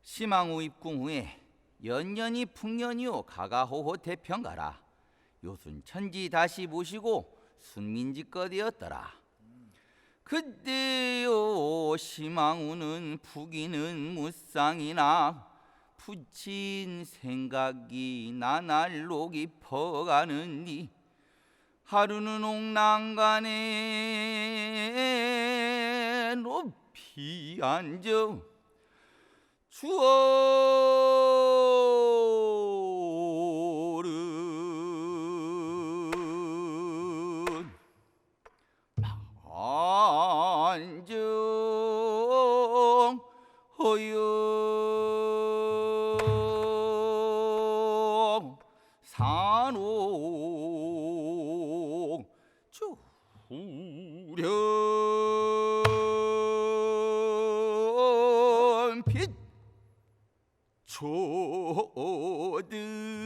시망후 입궁 후에 연년이 풍년이요 가가호호 대평가라. 요순 천지 다시 모시고 순민지거 되었더라. 그때요 시망후는 부기는 무쌍이나 부친 생각이 나날로 깊어가는디 하루는 옥랑간에 높이 앉아 추월은 안정허여 산옥 주련빛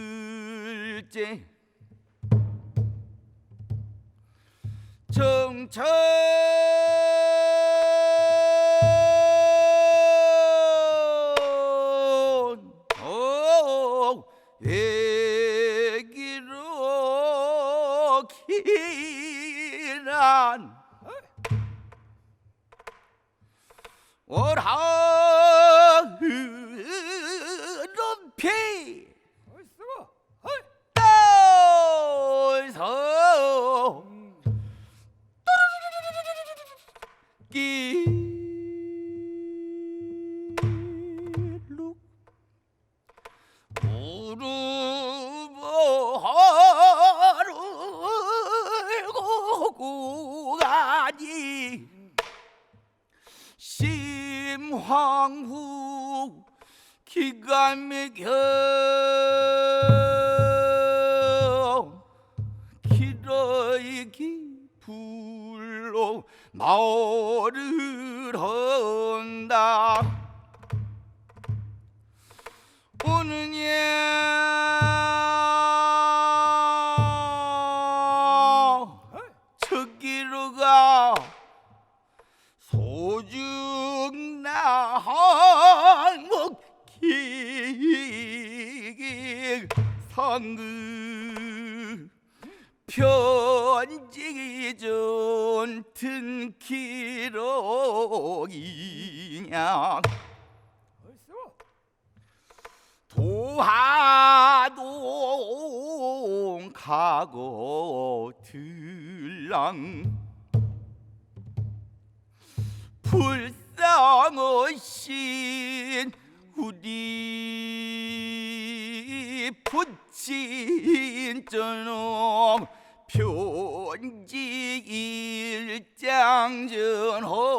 초들째 정천 외기로 기란 월하 높이 떠서 길룩 무릎을 가니 심황후 기가 막혀 기러기 불로 마을을 헌다. 오느냐 저기로 가 소중나 항목기 상그 편지 전튼 기록이냐 도하동 가고 들랑 불쌍하신 우리 부친 저놈 편지 일장 전호요라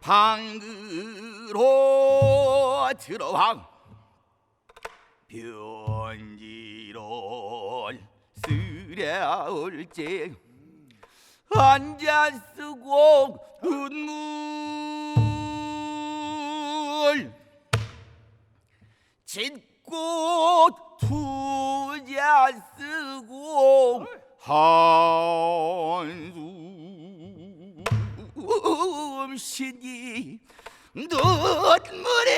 방으로 들어와 편지를 쓰려올지 앉아 쓰고 눈물 짓고 투자 쓰고 한숨 쉬니 눈물이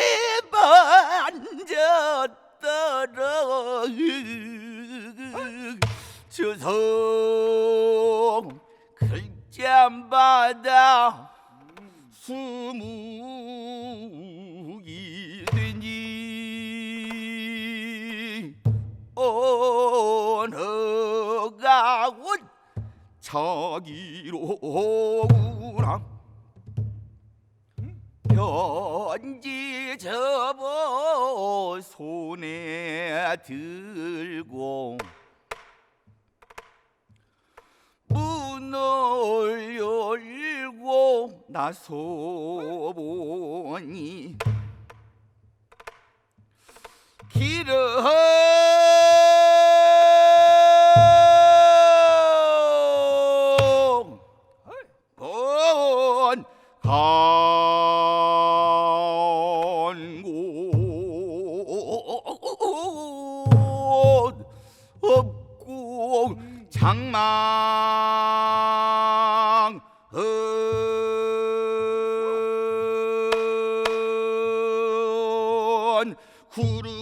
번졌더라. 저성 글자마다 수묵이 되니 언어가 온 자기로구나. 편지 접어 손에 들고 문을 열고 나서보니 길은 상망 구름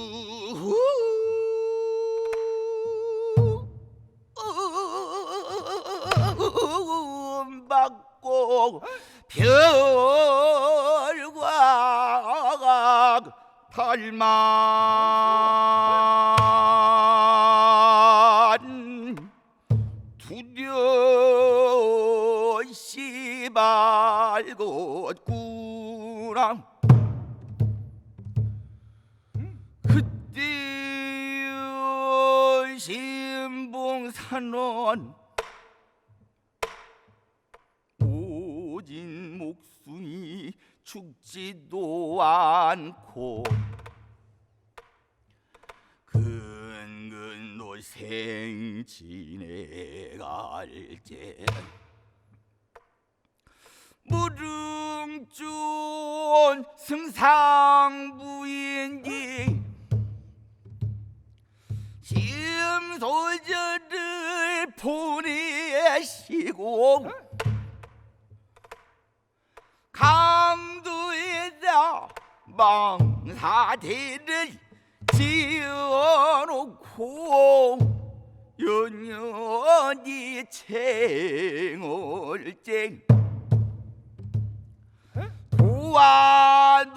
받고 별과 달만 두려시 말겠구나. 그때의 신봉산원 오진 목숨이 죽지도 않고 근근 노생 지내갈제 무릉존 승상부인지 심소절을 보내시고 강도에다 망사대를 지어놓고 연연히 챙을쟁 도화동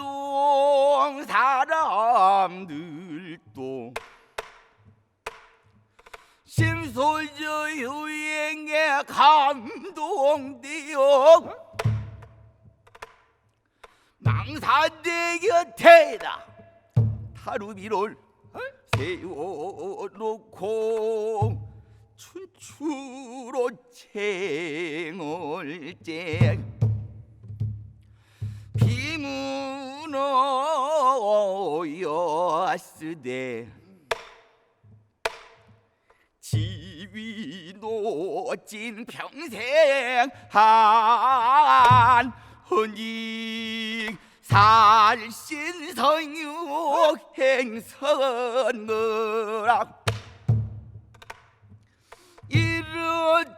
사람들도 심솔저 유행에 감동되어 망사대 곁에다 타루비를 세워놓고 춘추로 챙을쟁 비문어였으되 지위 놓친 평생 한 헌직 살신성육 행선거라 이렇듯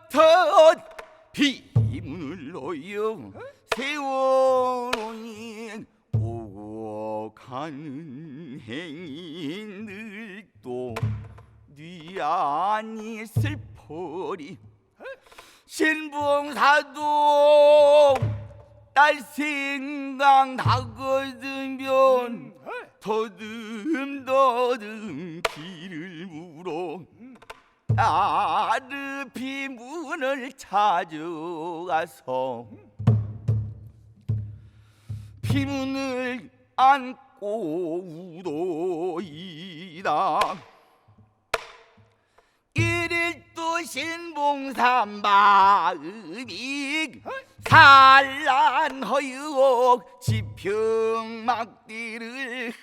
비문을 놓여 세워놓니 오고 가는 행인들도 뒤안이 슬퍼리 신봉사도 딸 생각 나거든면 더듬더듬 길을 물어 아르피 문을 찾아가서 피문을 안고 우도이다. 이릴도 신봉산 마음이 산란허여 지평막디를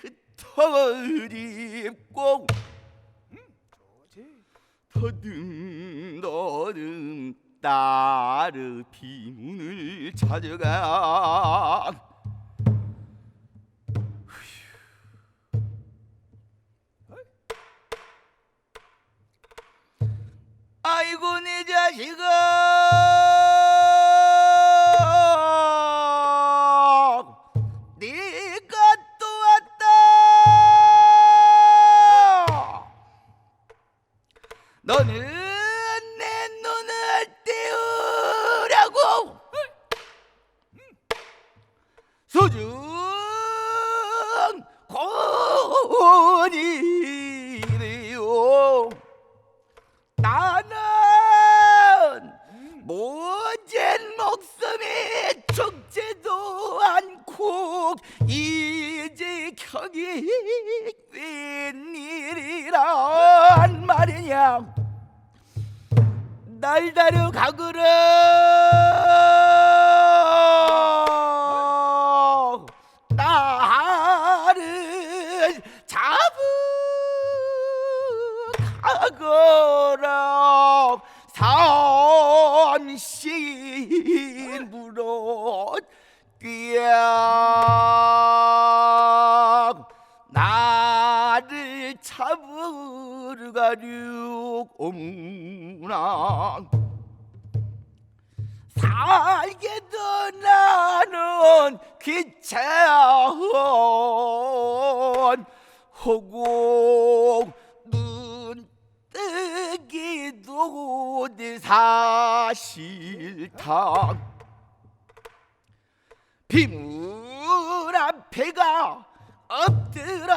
흩어집고 더듬더듬 따르 비문을 찾아가 아이고 내 자식아 네가 또 왔다. 너는 내 눈을 떼으라고 소중 권이래요. 나는 모진 목숨이 죽지도 않고 이제 격이 웬일이란 말이냐. 날 데려가거라. 나를 잡으가거라. 삼신무로 뀌약 나를 잡으 어르가륙오무나 살게도 나는 귀찮 호고 눈 뜨기도 내 사실다 빗물 앞에가 엎드려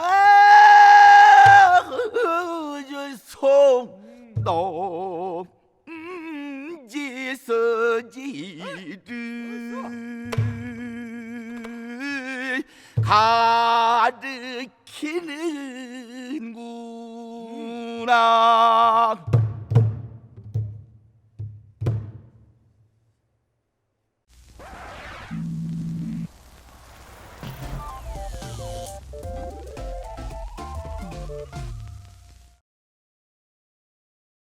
송지서지를 가르치는구나.